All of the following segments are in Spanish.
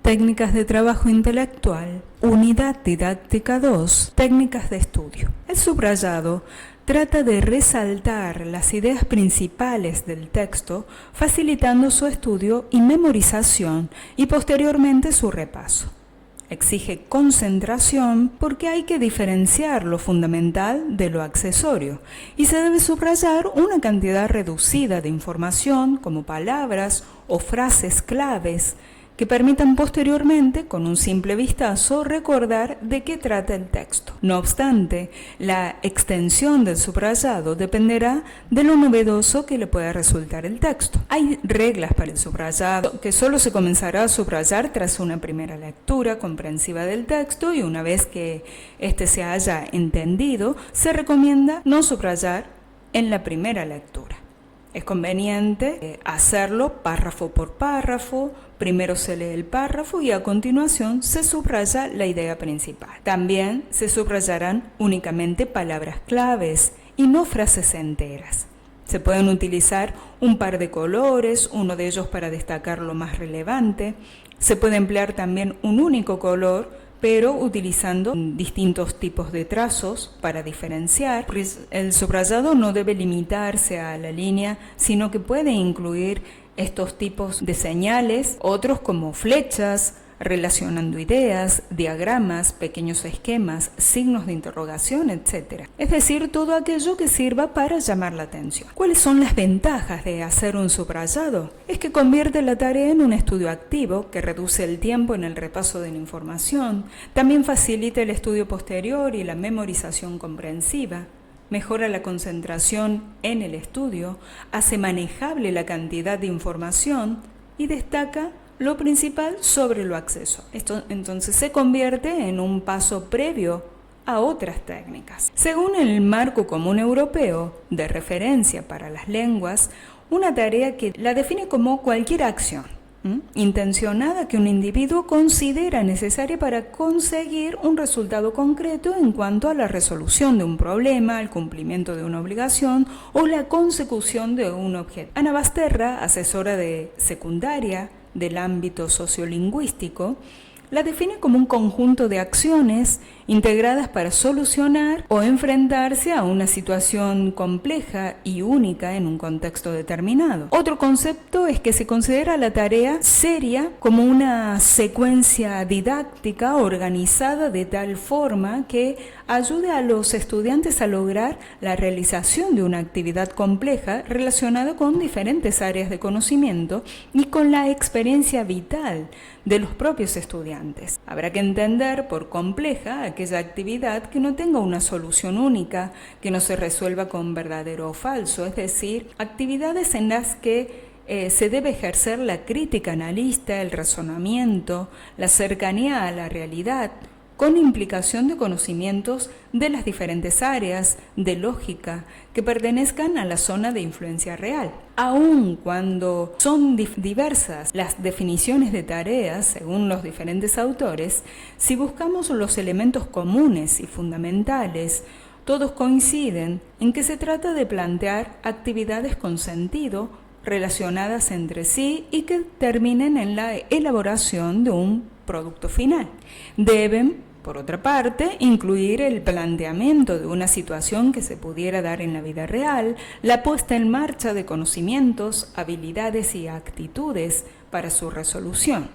Técnicas de trabajo intelectual, Unidad Didáctica 2, Técnicas de estudio. El subrayado trata de resaltar las ideas principales del texto, facilitando su estudio y memorización y posteriormente su repaso. Exige concentración porque hay que diferenciar lo fundamental de lo accesorio y se debe subrayar una cantidad reducida de información como palabras o frases claves que permitan posteriormente, con un simple vistazo, recordar de qué trata el texto. No obstante, la extensión del subrayado dependerá de lo novedoso que le pueda resultar el texto. Hay reglas para el subrayado, que solo se comenzará a subrayar tras una primera lectura comprensiva del texto y una vez que éste se haya entendido, se recomienda no subrayar en la primera lectura. Es conveniente hacerlo párrafo por párrafo. Primero se lee el párrafo y a continuación se subraya la idea principal. También se subrayarán únicamente palabras claves y no frases enteras. Se pueden utilizar un par de colores, uno de ellos para destacar lo más relevante. Se puede emplear también un único color, pero utilizando distintos tipos de trazos para diferenciar. El subrayado no debe limitarse a la línea, sino que puede incluir estos tipos de señales, otros como flechas, relacionando ideas, diagramas, pequeños esquemas, signos de interrogación, etc. Es decir, todo aquello que sirva para llamar la atención. ¿Cuáles son las ventajas de hacer un subrayado? Es que convierte la tarea en un estudio activo, que reduce el tiempo en el repaso de la información, también facilita el estudio posterior y la memorización comprensiva, mejora la concentración en el estudio, hace manejable la cantidad de información y destaca lo principal sobre lo accesorio. Esto entonces se convierte en un paso previo a otras técnicas. Según el Marco Común Europeo de Referencia para las Lenguas, una tarea que la define como cualquier acción intencionada que un individuo considera necesaria para conseguir un resultado concreto en cuanto a la resolución de un problema, el cumplimiento de una obligación o la consecución de un objetivo. Ana Basterra, asesora de secundaria del ámbito sociolingüístico, la define como un conjunto de acciones integradas para solucionar o enfrentarse a una situación compleja y única en un contexto determinado. Otro concepto es que se considera la tarea seria como una secuencia didáctica organizada de tal forma que ayude a los estudiantes a lograr la realización de una actividad compleja relacionada con diferentes áreas de conocimiento y con la experiencia vital de los propios estudiantes. Habrá que entender por compleja aquella actividad que no tenga una solución única, que no se resuelva con verdadero o falso, es decir, actividades en las que se debe ejercer la crítica analista, el razonamiento, la cercanía a la realidad, con implicación de conocimientos de las diferentes áreas de lógica que pertenezcan a la zona de influencia real. Aun cuando son diversas las definiciones de tareas según los diferentes autores, si buscamos los elementos comunes y fundamentales, todos coinciden en que se trata de plantear actividades con sentido, relacionadas entre sí y que terminen en la elaboración de un producto final. Deben, por otra parte, incluir el planteamiento de una situación que se pudiera dar en la vida real, la puesta en marcha de conocimientos, habilidades y actitudes para su resolución.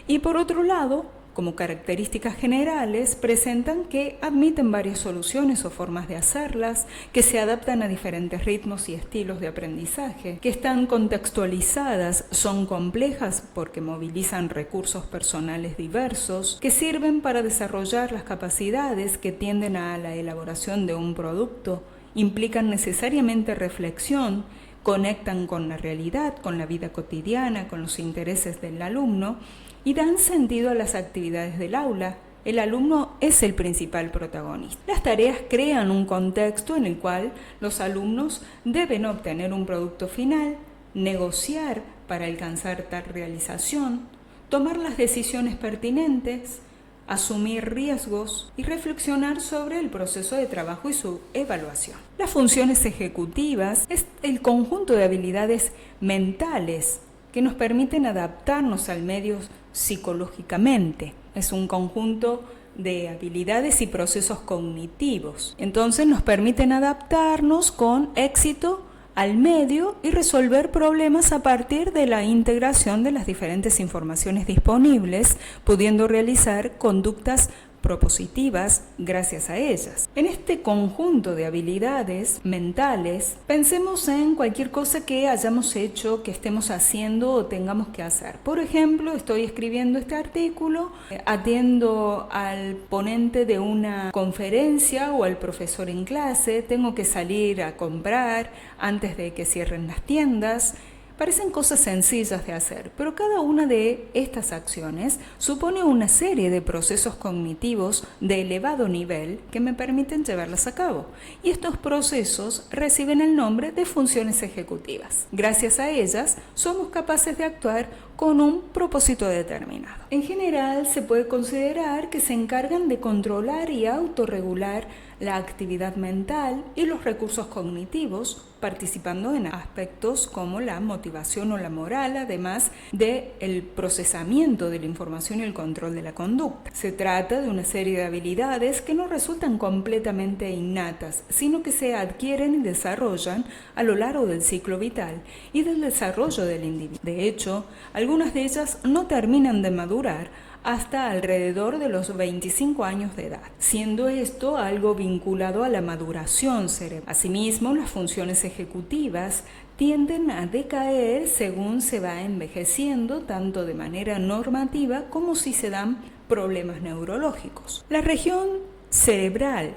Y por otro lado, como características generales, presentan que admiten varias soluciones o formas de hacerlas, que se adaptan a diferentes ritmos y estilos de aprendizaje, que están contextualizadas, son complejas porque movilizan recursos personales diversos, que sirven para desarrollar las capacidades que tienden a la elaboración de un producto, implican necesariamente reflexión, conectan con la realidad, con la vida cotidiana, con los intereses del alumno, y dan sentido a las actividades del aula. El alumno es el principal protagonista. Las tareas crean un contexto en el cual los alumnos deben obtener un producto final, negociar para alcanzar tal realización, tomar las decisiones pertinentes, asumir riesgos y reflexionar sobre el proceso de trabajo y su evaluación. Las funciones ejecutivas es el conjunto de habilidades mentales que nos permiten adaptarnos al medio psicológicamente. Es un conjunto de habilidades y procesos cognitivos. Entonces nos permiten adaptarnos con éxito al medio y resolver problemas a partir de la integración de las diferentes informaciones disponibles, pudiendo realizar conductas propositivas gracias a ellas. En este conjunto de habilidades mentales, pensemos en cualquier cosa que hayamos hecho, que estemos haciendo o tengamos que hacer. Por ejemplo, estoy escribiendo este artículo, atiendo al ponente de una conferencia o al profesor en clase, tengo que salir a comprar antes de que cierren las tiendas. Parecen cosas sencillas de hacer, pero cada una de estas acciones supone una serie de procesos cognitivos de elevado nivel que me permiten llevarlas a cabo. Y estos procesos reciben el nombre de funciones ejecutivas. Gracias a ellas, somos capaces de actuar con un propósito determinado. En general, se puede considerar que se encargan de controlar y autorregular la actividad mental y los recursos cognitivos, participando en aspectos como la motivación o la moral, además del procesamiento de la información y el control de la conducta. Se trata de una serie de habilidades que no resultan completamente innatas, sino que se adquieren y desarrollan a lo largo del ciclo vital y del desarrollo del individuo. De hecho, algunas de ellas no terminan de madurar hasta alrededor de los 25 años de edad, siendo esto algo vinculado a la maduración cerebral. Asimismo, las funciones ejecutivas tienden a decaer según se va envejeciendo, tanto de manera normativa como si se dan problemas neurológicos. La región cerebral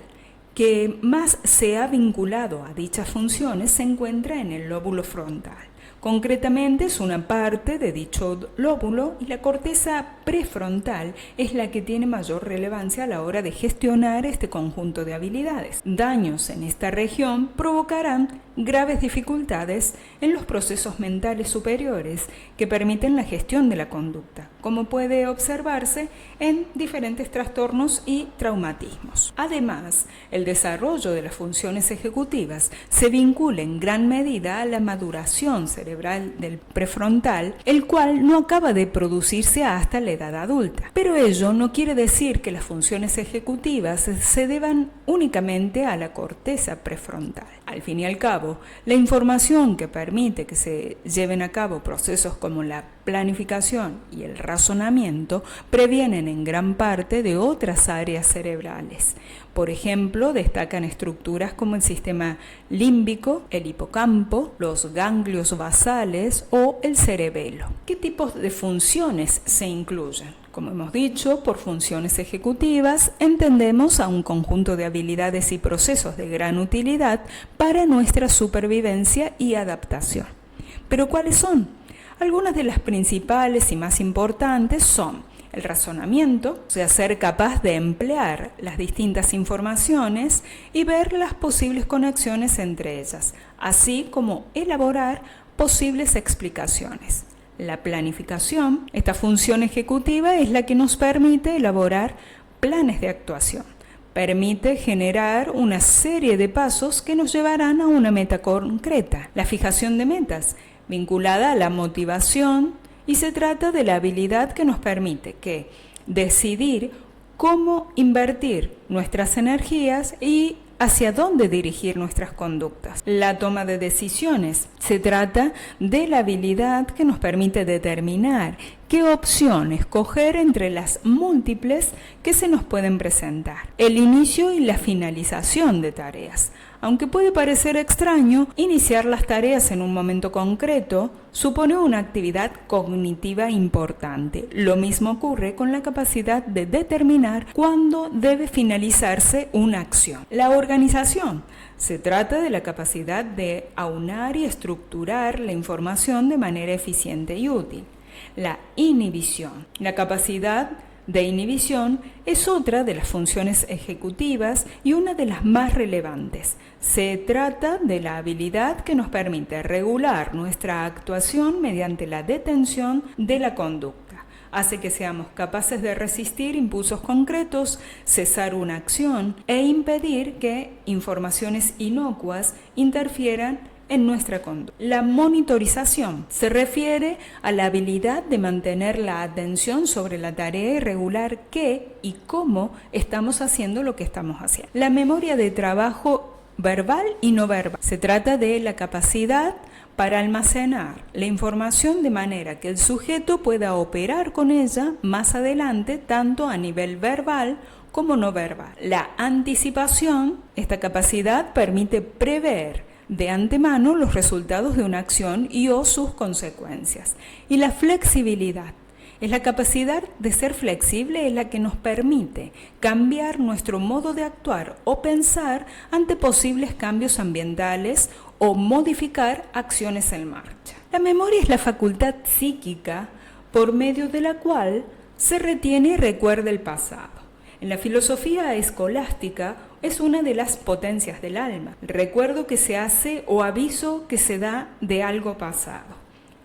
que más se ha vinculado a dichas funciones se encuentra en el lóbulo frontal. Concretamente es una parte de dicho lóbulo y la corteza prefrontal es la que tiene mayor relevancia a la hora de gestionar este conjunto de habilidades. Daños en esta región provocarán graves dificultades en los procesos mentales superiores que permiten la gestión de la conducta, como puede observarse en diferentes trastornos y traumatismos. Además, el desarrollo de las funciones ejecutivas se vincula en gran medida a la maduración cerebral del prefrontal, el cual no acaba de producirse hasta la edad adulta. Pero ello no quiere decir que las funciones ejecutivas se deban únicamente a la corteza prefrontal. Al fin y al cabo, la información que permite que se lleven a cabo procesos como la planificación y el razonamiento previenen en gran parte de otras áreas cerebrales. Por ejemplo, destacan estructuras como el sistema límbico, el hipocampo, los ganglios basales o el cerebelo. ¿Qué tipos de funciones se incluyen? Como hemos dicho, por funciones ejecutivas entendemos a un conjunto de habilidades y procesos de gran utilidad para nuestra supervivencia y adaptación. ¿Pero cuáles son? Algunas de las principales y más importantes son el razonamiento, o sea, ser capaz de emplear las distintas informaciones y ver las posibles conexiones entre ellas, así como elaborar posibles explicaciones. La planificación, esta función ejecutiva es la que nos permite elaborar planes de actuación. Permite generar una serie de pasos que nos llevarán a una meta concreta. La fijación de metas, vinculada a la motivación, y se trata de la habilidad que nos permite decidir cómo invertir nuestras energías y hacia dónde dirigir nuestras conductas. La toma de decisiones. Se trata de la habilidad que nos permite determinar qué opción escoger entre las múltiples que se nos pueden presentar. El inicio y la finalización de tareas. Aunque puede parecer extraño, iniciar las tareas en un momento concreto supone una actividad cognitiva importante. Lo mismo ocurre con la capacidad de determinar cuándo debe finalizarse una acción. La organización. Se trata de la capacidad de aunar y estructurar la información de manera eficiente y útil. La inhibición. La capacidad de inhibición es otra de las funciones ejecutivas y una de las más relevantes. Se trata de la habilidad que nos permite regular nuestra actuación mediante la detención de la conducta. Hace que seamos capaces de resistir impulsos concretos, cesar una acción e impedir que informaciones inocuas interfieran en nuestra conducta. La monitorización se refiere a la habilidad de mantener la atención sobre la tarea y regular qué y cómo estamos haciendo lo que estamos haciendo. La memoria de trabajo verbal y no verbal. Se trata de la capacidad para almacenar la información de manera que el sujeto pueda operar con ella más adelante, tanto a nivel verbal como no verbal. La anticipación, esta capacidad permite prever de antemano los resultados de una acción y o sus consecuencias. Y la flexibilidad es la capacidad de ser flexible, es la que nos permite cambiar nuestro modo de actuar o pensar ante posibles cambios ambientales o modificar acciones en marcha. La memoria es la facultad psíquica por medio de la cual se retiene y recuerda el pasado. En la filosofía escolástica es una de las potencias del alma, el recuerdo que se hace o aviso que se da de algo pasado.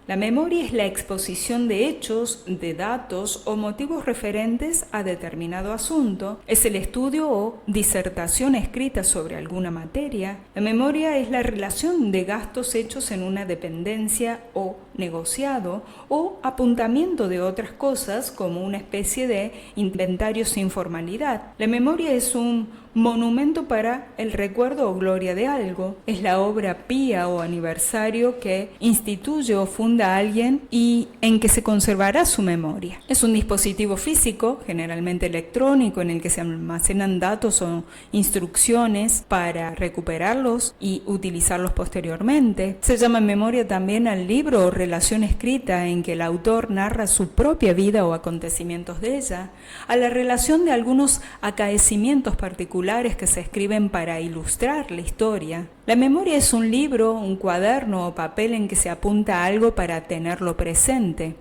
La memoria es la exposición de hechos, de datos o motivos referentes a determinado asunto. Es el estudio o disertación escrita sobre alguna materia. La memoria es la relación de gastos hechos en una dependencia o negociado o apuntamiento de otras cosas como una especie de inventario sin formalidad. La memoria es un monumento para el recuerdo o gloria de algo. Es la obra pía o aniversario que instituye o funda a alguien y en que se conservará su memoria. Es un dispositivo físico, generalmente electrónico, en el que se almacenan datos o instrucciones para recuperarlos y utilizarlos posteriormente. Se llama memoria también al libro o relación escrita en que el autor narra su propia vida o acontecimientos de ella, a la relación de algunos acaecimientos particulares que se escriben para ilustrar la historia. La memoria es un libro, un cuaderno o papel en que se apunta algo para tenerlo presente.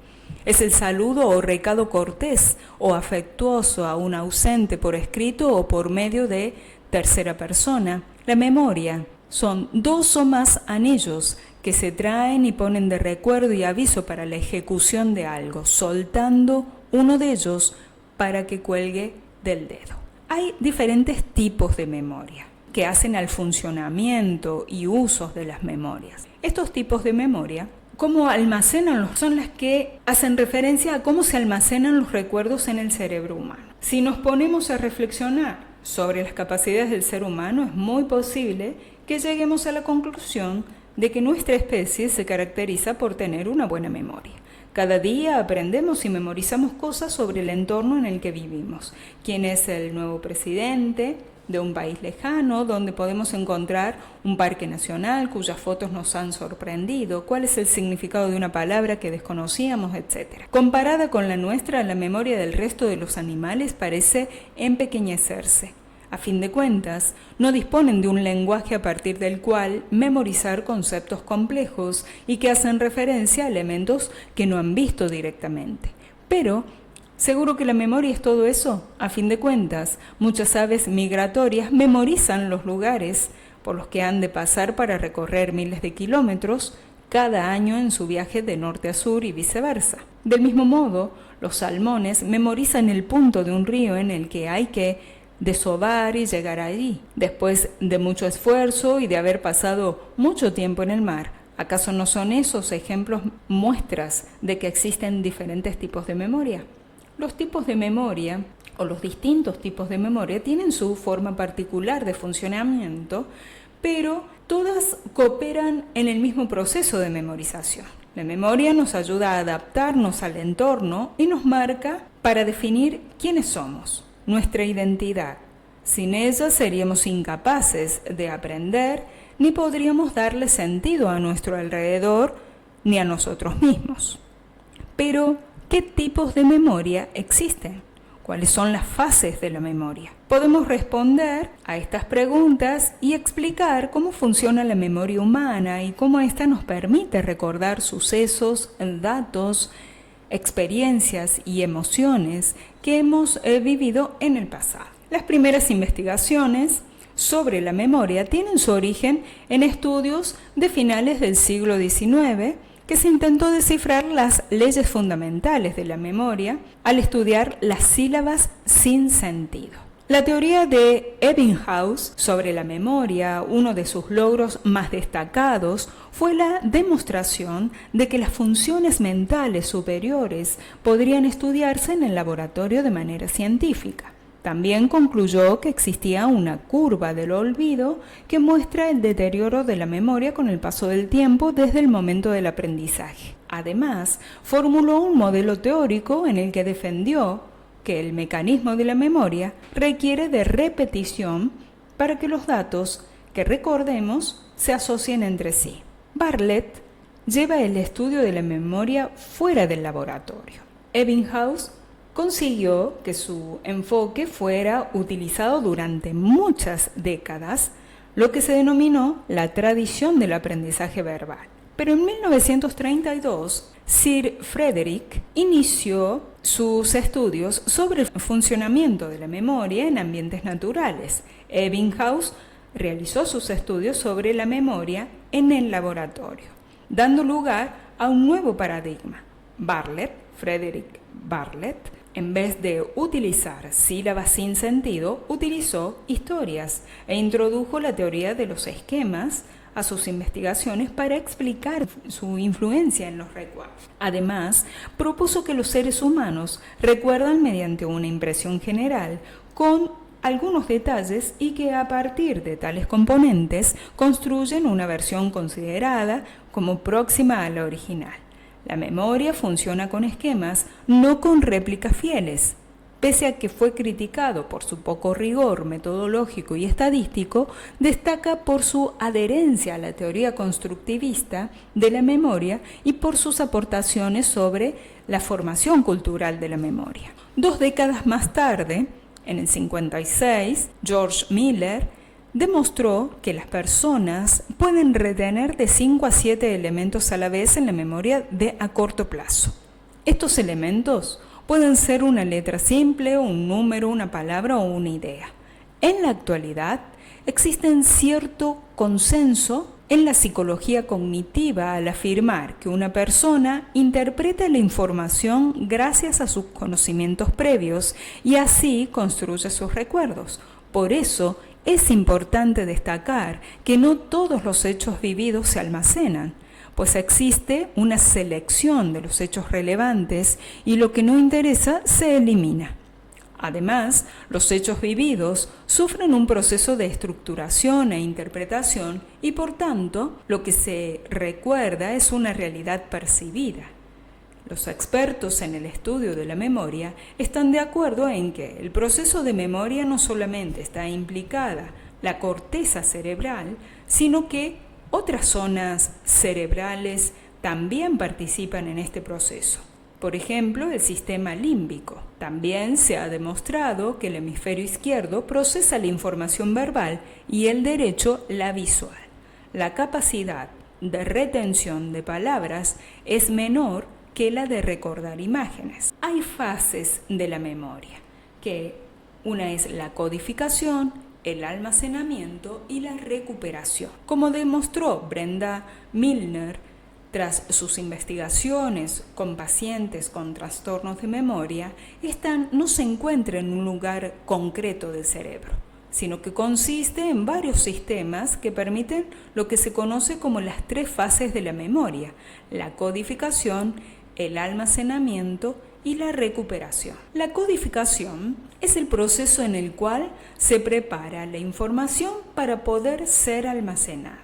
Es el saludo o recado cortés o afectuoso a un ausente por escrito o por medio de tercera persona. La memoria son 2 o más anillos que se traen y ponen de recuerdo y aviso para la ejecución de algo, soltando uno de ellos para que cuelgue del dedo. Hay diferentes tipos de memoria que hacen al funcionamiento y usos de las memorias. Estos tipos de memoria, cómo almacenan, son las que hacen referencia a cómo se almacenan los recuerdos en el cerebro humano. Si nos ponemos a reflexionar sobre las capacidades del ser humano, es muy posible que lleguemos a la conclusión de que nuestra especie se caracteriza por tener una buena memoria. Cada día aprendemos y memorizamos cosas sobre el entorno en el que vivimos. ¿Quién es el nuevo presidente de un país lejano donde podemos encontrar un parque nacional cuyas fotos nos han sorprendido? ¿Cuál es el significado de una palabra que desconocíamos, etcétera? Comparada con la nuestra, la memoria del resto de los animales parece empequeñecerse. A fin de cuentas, no disponen de un lenguaje a partir del cual memorizar conceptos complejos y que hacen referencia a elementos que no han visto directamente. Pero, ¿seguro que la memoria es todo eso? A fin de cuentas, muchas aves migratorias memorizan los lugares por los que han de pasar para recorrer miles de kilómetros cada año en su viaje de norte a sur y viceversa. Del mismo modo, los salmones memorizan el punto de un río en el que hay que desovar y llegar allí, después de mucho esfuerzo y de haber pasado mucho tiempo en el mar. ¿Acaso no son esos ejemplos muestras de que existen diferentes tipos de memoria? Los tipos de memoria o los distintos tipos de memoria tienen su forma particular de funcionamiento, pero todas cooperan en el mismo proceso de memorización. La memoria nos ayuda a adaptarnos al entorno y nos marca para definir quiénes somos, nuestra identidad. Sin ella seríamos incapaces de aprender, ni podríamos darle sentido a nuestro alrededor, ni a nosotros mismos. Pero, ¿qué tipos de memoria existen? ¿Cuáles son las fases de la memoria? Podemos responder a estas preguntas y explicar cómo funciona la memoria humana y cómo ésta nos permite recordar sucesos, datos, experiencias y emociones que hemos vivido en el pasado. Las primeras investigaciones sobre la memoria tienen su origen en estudios de finales del siglo XIX que se intentó descifrar las leyes fundamentales de la memoria al estudiar las sílabas sin sentido. La teoría de Ebbinghaus sobre la memoria, uno de sus logros más destacados, fue la demostración de que las funciones mentales superiores podrían estudiarse en el laboratorio de manera científica. También concluyó que existía una curva del olvido que muestra el deterioro de la memoria con el paso del tiempo desde el momento del aprendizaje. Además, formuló un modelo teórico en el que defendió que el mecanismo de la memoria requiere de repetición para que los datos que recordemos se asocien entre sí. Bartlett lleva el estudio de la memoria fuera del laboratorio. Ebbinghaus consiguió que su enfoque fuera utilizado durante muchas décadas, lo que se denominó la tradición del aprendizaje verbal. Pero en 1932, Sir Frederick inició sus estudios sobre el funcionamiento de la memoria en ambientes naturales. Ebbinghaus realizó sus estudios sobre la memoria en el laboratorio, dando lugar a un nuevo paradigma. Frederick Bartlett, en vez de utilizar sílabas sin sentido, utilizó historias e introdujo la teoría de los esquemas a sus investigaciones para explicar su influencia en los recuerdos. Además, propuso que los seres humanos recuerdan mediante una impresión general con algunos detalles y que a partir de tales componentes construyen una versión considerada como próxima a la original. La memoria funciona con esquemas, no con réplicas fieles. Pese a que fue criticado por su poco rigor metodológico y estadístico, destaca por su adherencia a la teoría constructivista de la memoria y por sus aportaciones sobre la formación cultural de la memoria. 2 décadas más tarde, en el 56, George Miller demostró que las personas pueden retener de 5 a 7 elementos a la vez en la memoria a corto plazo. Estos elementos pueden ser una letra simple, un número, una palabra o una idea. En la actualidad, existe cierto consenso en la psicología cognitiva al afirmar que una persona interpreta la información gracias a sus conocimientos previos y así construye sus recuerdos. Por eso, es importante destacar que no todos los hechos vividos se almacenan, pues existe una selección de los hechos relevantes y lo que no interesa se elimina. Además, los hechos vividos sufren un proceso de estructuración e interpretación y por tanto lo que se recuerda es una realidad percibida. Los expertos en el estudio de la memoria están de acuerdo en que el proceso de memoria no solamente está implicada la corteza cerebral, sino que otras zonas cerebrales también participan en este proceso. Por ejemplo, el sistema límbico. También se ha demostrado que el hemisferio izquierdo procesa la información verbal y el derecho la visual. La capacidad de retención de palabras es menor que la de recordar imágenes. Hay fases de la memoria, que una es la codificación, el almacenamiento y la recuperación. Como demostró Brenda Milner, tras sus investigaciones con pacientes con trastornos de memoria, esta no se encuentra en un lugar concreto del cerebro, sino que consiste en varios sistemas que permiten lo que se conoce como las 3 fases de la memoria: la codificación, el almacenamiento y la recuperación. La codificación es el proceso en el cual se prepara la información para poder ser almacenada.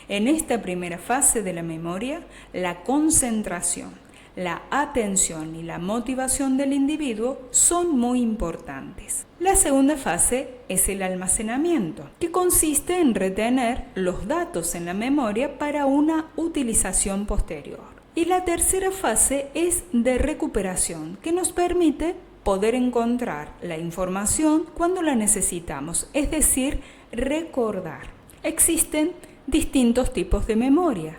En esta primera fase de la memoria, la concentración, la atención y la motivación del individuo son muy importantes. La segunda fase es el almacenamiento, que consiste en retener los datos en la memoria para una utilización posterior. Y la tercera fase es de recuperación, que nos permite poder encontrar la información cuando la necesitamos, es decir, recordar. Existen distintos tipos de memoria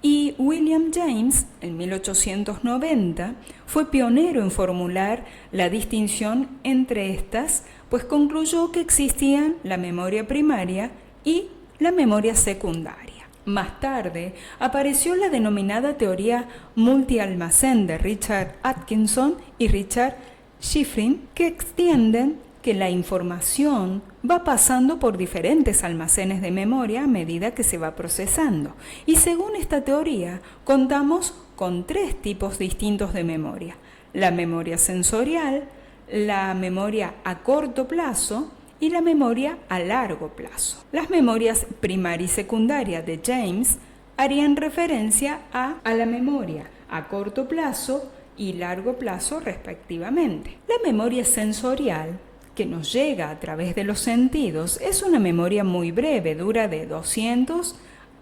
y William James, en 1890, fue pionero en formular la distinción entre estas, pues concluyó que existían la memoria primaria y la memoria secundaria. Más tarde apareció la denominada teoría multialmacén de Richard Atkinson y Richard Shiffrin, que extienden que la información va pasando por diferentes almacenes de memoria a medida que se va procesando. Y según esta teoría, contamos con 3 tipos distintos de memoria: la memoria sensorial, la memoria a corto plazo y la memoria a largo plazo. Las memorias primaria y secundaria de James harían referencia a la memoria a corto plazo y largo plazo respectivamente. La memoria sensorial, que nos llega a través de los sentidos, es una memoria muy breve, dura de 200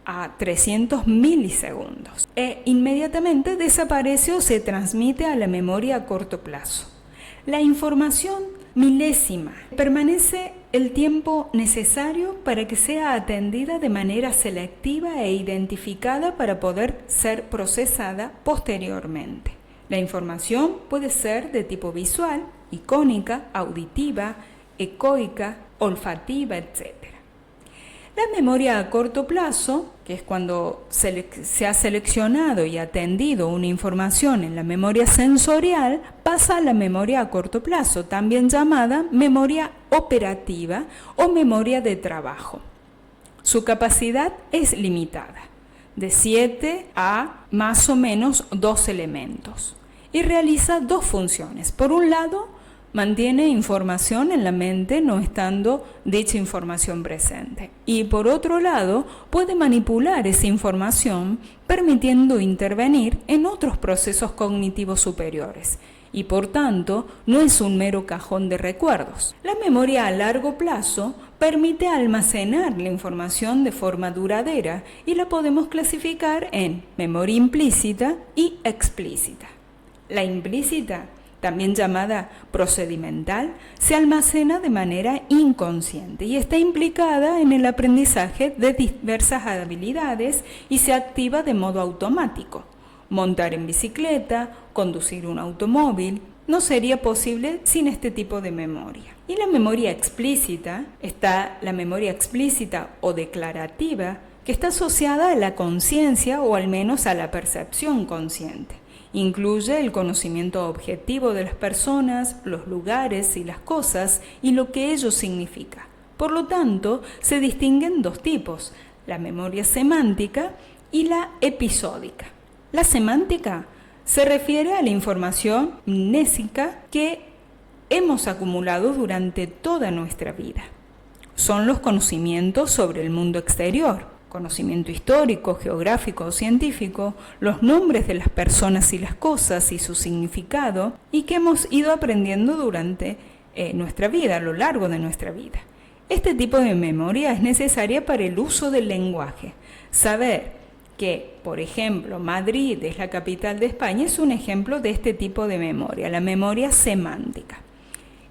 a 300 milisegundos e inmediatamente desaparece o se transmite a la memoria a corto plazo. La información milésima permanece el tiempo necesario para que sea atendida de manera selectiva e identificada para poder ser procesada posteriormente. La información puede ser de tipo visual, icónica, auditiva, ecoica, olfativa, etc. La memoria a corto plazo, que es cuando se ha seleccionado y atendido una información en la memoria sensorial, pasa a la memoria a corto plazo, también llamada memoria operativa o memoria de trabajo. Su capacidad es limitada, de 7 a más o menos 2 elementos, y realiza 2 funciones. Por un lado, mantiene información en la mente no estando dicha información presente. Y por otro lado, puede manipular esa información permitiendo intervenir en otros procesos cognitivos superiores. Y por tanto, no es un mero cajón de recuerdos. La memoria a largo plazo permite almacenar la información de forma duradera y la podemos clasificar en memoria implícita y explícita. La implícita, también llamada procedimental, se almacena de manera inconsciente y está implicada en el aprendizaje de diversas habilidades y se activa de modo automático. Montar en bicicleta, conducir un automóvil, no sería posible sin este tipo de memoria. Y la memoria explícita, está la memoria explícita o declarativa, que está asociada a la conciencia o al menos a la percepción consciente. Incluye el conocimiento objetivo de las personas, los lugares y las cosas y lo que ello significa. Por lo tanto, se distinguen 2 tipos, la memoria semántica y la episódica. La semántica se refiere a la información mnésica que hemos acumulado durante toda nuestra vida. Son los conocimientos sobre el mundo exterior, conocimiento histórico, geográfico o científico, los nombres de las personas y las cosas y su significado, y que hemos ido aprendiendo durante nuestra vida, a lo largo de nuestra vida. Este tipo de memoria es necesaria para el uso del lenguaje. Saber que, por ejemplo, Madrid es la capital de España es un ejemplo de este tipo de memoria, la memoria semántica.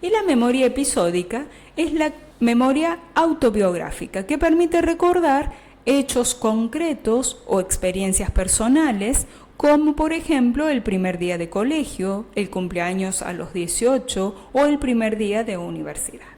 Y la memoria episódica es la memoria autobiográfica, que permite recordar hechos concretos o experiencias personales, como por ejemplo el primer día de colegio, el cumpleaños a los 18 o el primer día de universidad.